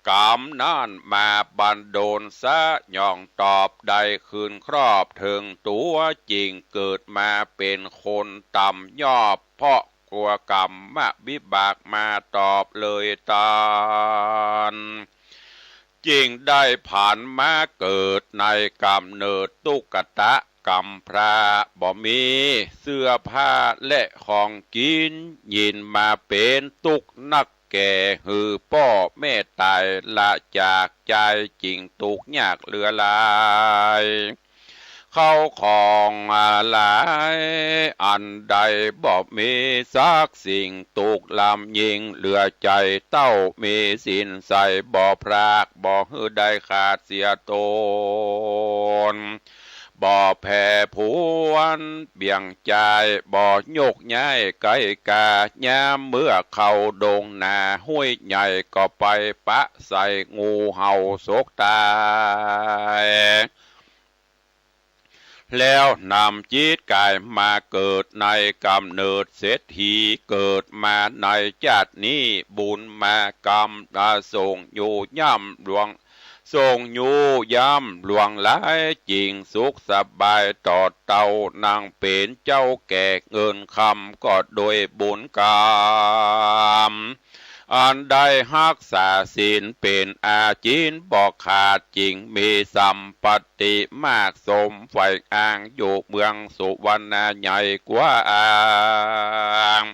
กรรมนั่นมาบันดลซะย่องตอบได้คืนครอบถึงตัวจริงเกิดมาเป็นคนต่ำยอบเพราะกลัวกรรมวิบากมาตอบเลยตานจริงได้ผ่านมาเกิดในกำเนิดตุกตะกำพระบ่มีเสื้อผ้าและของกินยินมาเป็นตุกนักแก่หือพ่อแม่ตายละจากใจจริงตุกยากเหลือหลายเข้าของหลายอันใดบ่มีสักสิ่งตุกลำยิงเหลือใจเต้ามีสินใส่บ่พรากบ่หือได้ขาดเสียตนบ่แผ่ผวนเบี่ยงใจบ่ยกย้ายไกลกายามเมื่อเข้าดงนาห้วยใหญ่ก็ไปปะใส่งูเห่าสกตายแล้วนำจิตกายมาเกิดในกำเนิดเศรษฐีเกิดมาในชาตินี้บุญมากรรมส่งอยู่ย่ำหลวงส่งอยู่ย่ำหลวงหลายจริงสุขสบายต่อเต่านางเป็นเจ้าแก่เงินคำก็โดยบุญกรรมอันได้รักษาศีลเป็นอาจินบอกขาดจริงมีสัมปติมากสมไฟอ้างอยู่เมืองสุวรรณใหญ่กว่าอ่าง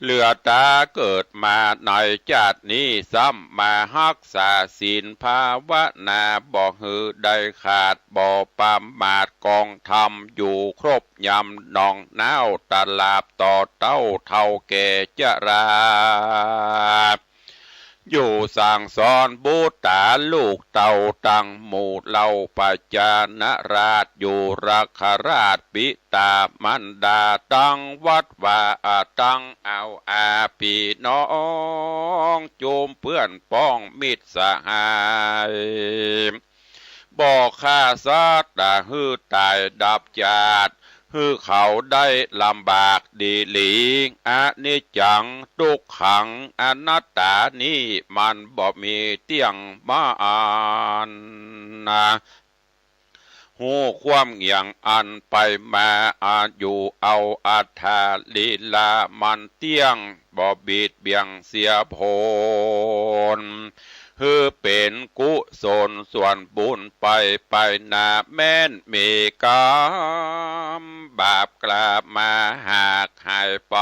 เหลือตาเกิดมาในชาตินี้ซ้ำมารักษาศีลภาวนาบ่หือได้ขาดบ่ปามมาดกองธรรมอยู่ครบยำนองน้าวตลาบต่อเต้าเท่าแก่จราอยู่สั่งสอนบูตาลูกเต่าตั้งหมู่เล่าปัจจานราชอยู่รักราชปิตามันดาตั้งวัดว่าตั้งเอาอาปีน้องโจมเพื่อนป้องมิตรสหายบอกข้าสัตว์ฮือตายดับจาดฮือเขาได้ลำบากดีหลีอานิจจังทุกขังอนัตตานี้มันบ่มีเตียงมาอ่านนะหูความอย่างอันไปมาอาอยู่เอาอัฏฐาลีลามันเตียงบ่บิดเบียงเสียโพนฮือเป็นกุศลส่วนบุญไปนาแม่นมีกรรมบาปกลับมาหากหายไป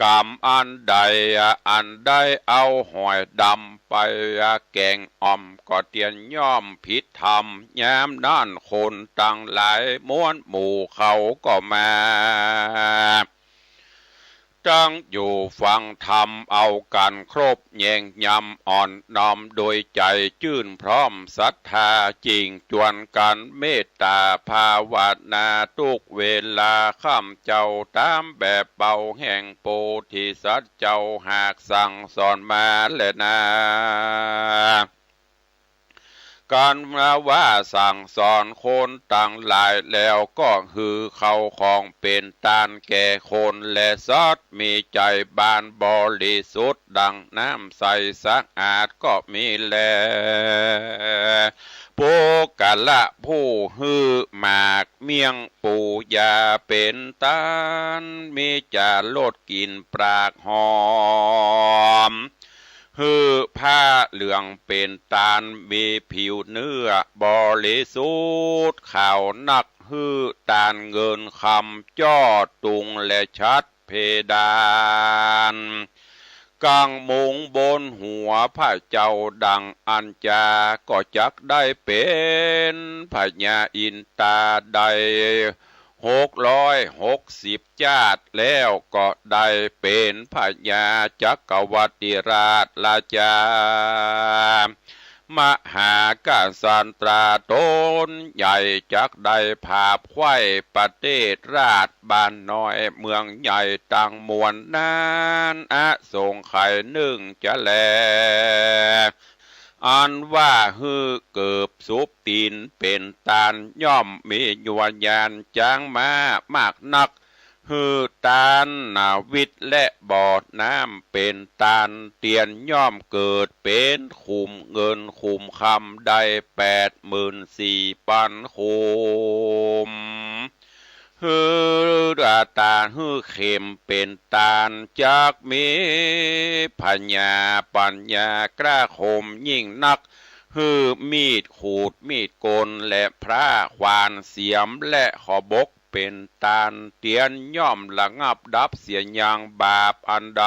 กรรมอันใดเอาหอยดำไปแกงอ่อมก็เตียนย่อมผิดธรรมยามนั่นคนตั้งหลายม้วนหมู่เขาก็มาจังอยู่ฟังธรรมเอากันครบแยงยำอ่อนน้อมโดยใจชื่นพร้อมศรัทธาจริงจวนกันเมตตาภาวนาทุกเวลาข้ามเจ้าตามแบบเบาแห่งโพธิสัตว์เจ้าหากสั่งสอนมาแลนาการว่าสั่งสอนคนต่างหลายแล้วก็คือเขาของเป็นตานแก่คนและสัตว์มีใจบานบริสุทธิ์ดังน้ำใสสะอาดก็มีแลผู้กะละผู้ฮือหมากเมียงปูยาเป็นตานมีจะลดกินปรากหอมฮือผ้าเหลืองเป็นตาลมีผิวเนื้อบริสุทธิ์ขาวนักฮือตาลเงินคำจ้อตุงและชัดเพดานกลางมุงบนหัวพระเจ้าดังอัญจาก็จักได้เป็นพญาอินตาใด660 ชาติแล้วก็ได้เป็นพญาจักรวรรดิราชราชามหากษัตริย์ตนใหญ่จักได้ภาพไข่ประเทศราชบ้านน้อยเมืองใหญ่ต่างมวลนั้นสงไข่หนึ่งจะแลอันว่าฮือเกิบสุบตีนเป็นตาลย่อมมียวญาณจางมามากนักฮือตาลนาวิทย์และบอดน้ำเป็นตาลเตียนย่อมเกิดเป็นขุมเงินขุมคำได้84,000 ขุมฮือตาฮือเข็มเป็นตาลจากมีพญาปัญญากล้าคมยิ่งนักฮือมีดขูดมีดโกนและพระควานเสียมและขอบกเป็นตาลเตียนย่อมระงับดับเสียอย่างบาปอันใด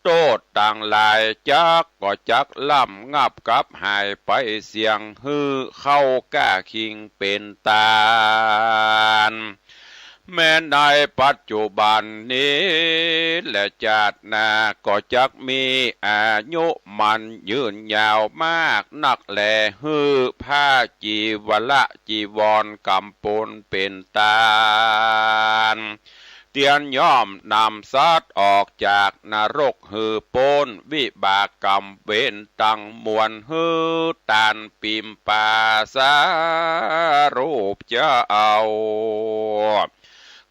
โตดต่างหลายจักก็จักล่ำงับกับหายไปเสียงฮือเข้าก้าคิงเป็นตาลแม้ในปัจจุบันนี้และชาติหน้าก็จักมีอายุมันยืนยาวมากนักแลฮือผ้าจีวละจีวรกำปนเป็นตาลเตียนย่อมนำสัตว์ออกจากนรกฮือโปนวิบากกรรมเว้นตั้งมวลฮือตานปิมปาสารูปจะเอา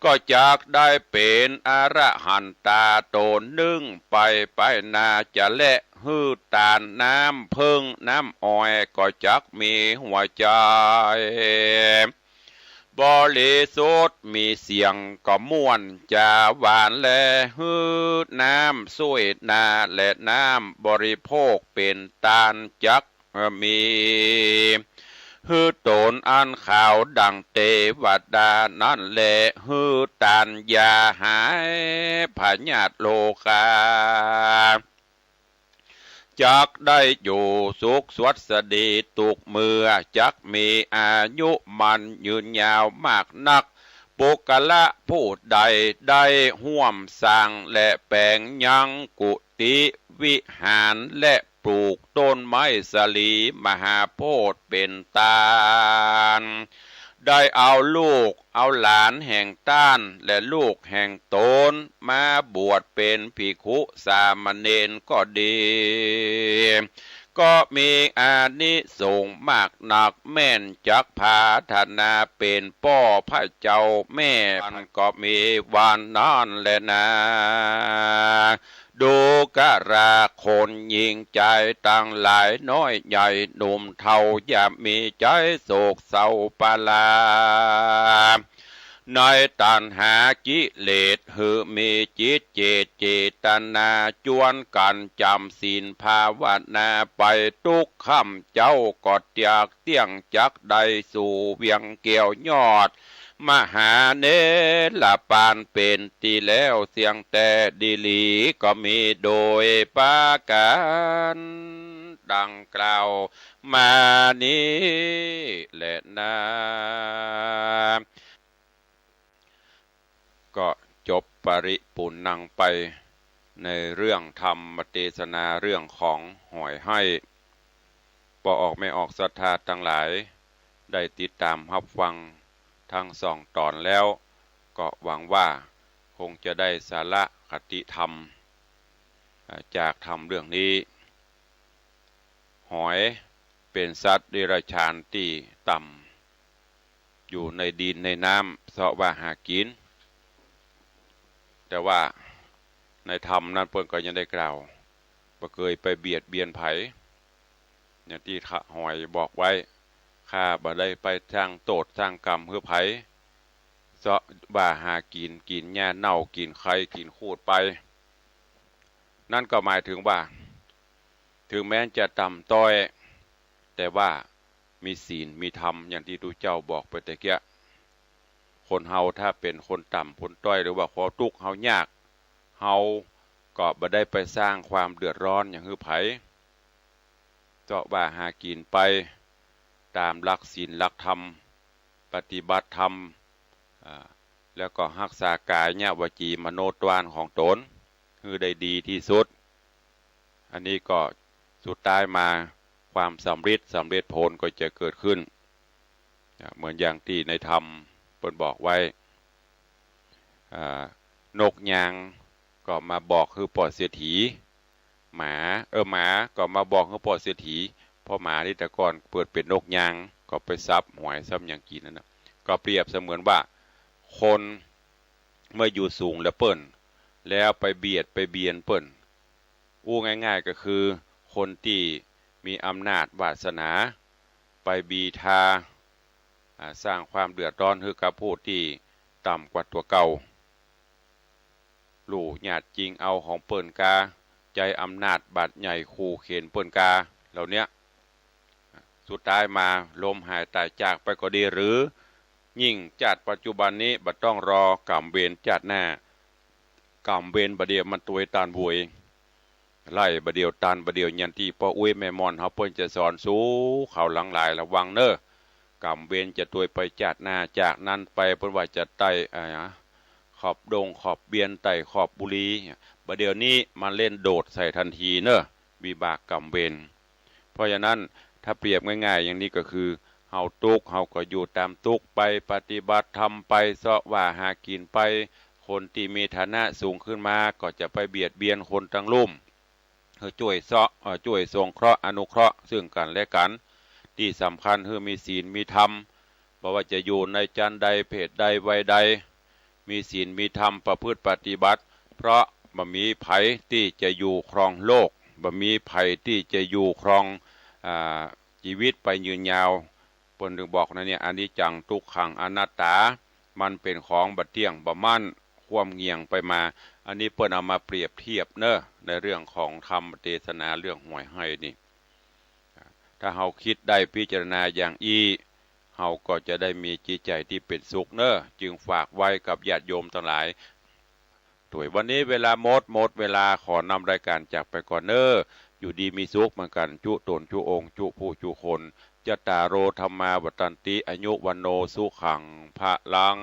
ก็จากได้เป็นอรหันตาโตนึ่งไปนาจะและฮือตานน้ำพึ่งน้ำอ้อยก็จักมีหัวใจบริสุทธิ์มีเสียงก็ม่วนจาหวานและฮือน้ำสวยนาและน้ำบริโภคเป็นตานจักมีฮ ฮือโตนอันข่าวดังเตวดานั่นแหละฮือตานยาหายพญาตโลกาจักได้อยู่สุขสวัสดีตุกเมื่อจักมีอายุมันยืนยาวมากนักปุกละผู้ใดได้ห่วมสร้างและแปลงยังกุฏิวิหารและปลูกต้นไม้สลีมหาโพธิ์เป็นตาลได้เอาลูกเอาหลานแห่งต้านและลูกแห่งตนมาบวชเป็นภิกขุสามเณรก็ดีก็มีอานิสงส์มากหนักแม่นจักพาธนาเป็นพ่อพระเจ้าแม่ก็มีวันนั้นแหละนะดูกะราคนยิงใจตั้งหลายน้อยใหญ่หนุ่มเท่าอย่ามีใจโศกเศร้าปาลาในตัณหากิเลสหือมีจิตเจตนาจวนกันจำศีลภาวนาไปทุกคำเจ้ากอดจากเตี้ยงจักใดสู่เวียงเกี่ยวยอดมหาเนรปานเป็นตีแล้วเสียงแต่ดีลีก็มีโดยปาการดังกล่าวมานี้แหละนะก็จบปริปุณนังไปในเรื่องธรรมเทศนาเรื่องของหอยให้ปอออกไม่ออกศรัทธาทั้งหลายได้ติดตามรับฟังทั้งสองตอนแล้วก็หวังว่าคงจะได้สาระคติธรรมจากธรรมเรื่องนี้หอยเป็นสัตว์เดรัจฉานที่ต่ำอยู่ในดินในน้ำเสาะว่าหากินแต่ว่าในธรรมนั้นเพิ่นก็ยังได้กล่าวบ่เคยไปเบียดเบียนไผอย่างที่หอยบอกไว้ข้าบ่ได้ไปสร้างโทษสร้างกรรมเพื่อไผเสาะว่าหากินหญ้าเน่ากินไข่กินคูดไปนั่นก็หมายถึงว่าถึงแม้จะต่ำต้อยแต่ว่ามีศีลมีธรรมอย่างที่ดูเจ้าบอกไปแต่เกี้ยคนเฮาถ้าเป็นคนต่ำคนต้อยหรือว่าขอทุกข์เฮายากเฮาก็บ่ได้ไปสร้างความเดือดร้อนอย่างฮือไผเจาะว่าหากินไปตามหลักศีลหลักธรรมปฏิบัติธรรมแล้วก็รักษากายญาวจีมโนทวารของตนคือได้ดีที่สุดอันนี้ก็สุดท้ายมาความสำเร็จผลก็จะเกิดขึ้นเหมือนอย่างที่ในธรรมเพิ่นบอกไว้นกยางก็มาบอกคือปอดเสียถีหมาก็มาบอกคือปอดเสียถีเพราะหมาที่แต่ก่อนเปิดเป็นนกยางก็ไปซับหวยซับอย่างกินนั่นนะก็เปรียบเสมือนว่าคนเมื่ออยู่สูงแล้วเปิ้นแล้วไปเบียนเปิ้นง่ายๆก็คือคนที่มีอำนาจวาสนาไปบีทาสร้างความเดือดร้อนให้กับผู้ที่ต่ำกว่าตัวเก่าลู่ญาติจริงเอาของเปิ้นกาใจอำนาจบาดใหญ่ขู่เข็นเปิ้นกาเหล่านี้สุดท้ายมาลมหายตายจากไปก็ดีหรือยิ่งจัดปัจจุบันนี้บัดต้องรอกรรมเวรจัดหน้ากรรมเวรบดเดียวมันตัวตานบวยไล่บดเดียวตานบดเดียวยันที่พ่ออุ้ยแม่มอนเฮาเปิ้นจะสอนสู้เขาหลังหลายระวังเน้อกรรมเวรจะตัวไปจัดหน้าจากนั้นไปเพิ่นว่าจะไต่ขอบดงขอบเบียนไต่ขอบบุรีบดเดียวนี้มาเล่นโดดใส่ทันทีเน้อวิบากกรรมเวรเพราะฉะนั้นถ้าเปรียบง่ายๆอย่างนี้ก็คือเฮาทุกข์เฮาก็อยู่ตามทุกข์ไปปฏิบัติธรรมไปเสาะว่าหากินไปคนที่มีฐานะสูงขึ้นมาก็จะไปเบียดเบียนคนทั้งลุ่มช่วยสงเคราะห์อนุเคราะห์ซึ่งกันและกันที่สำคัญคือมีศีลมีธรรมเพราะว่าจะอยู่ในจันใดเพศใดวัยใดมีศีลมีธรรมประพฤติปฏิบัติเพราะบ่มีภัยที่จะอยู่ครองโลกบ่มีภัยที่จะอยู่ครองชีวิตไปยืนยาวเพิ่นถึงบอกนะเนี่ยอนิจจังทุกขังอนัตตามันเป็นของบัดเที่ยงบ่มั่นความเงี่ยงไปมาอันนี้เพิ่นเอามาเปรียบเทียบเนอะในเรื่องของธรรมเทศนาเรื่องหวยให้นี่ ถ้าเฮาคิดได้พิจารณาอย่างอี้เฮาก็จะได้มีจิตใจที่เป็นสุขเนอะจึงฝากไว้กับญาติโยมทั้งหลายถวยวันนี้เวลาหมดเวลาขอนำรายการจากไปก่อนเนอะอยู่ดีมีสุขเหมือนกันจุตนจุองค์จุผู้จุคนจตารโอธรรมาวัตันติอายุวันโนสุขังพะลัง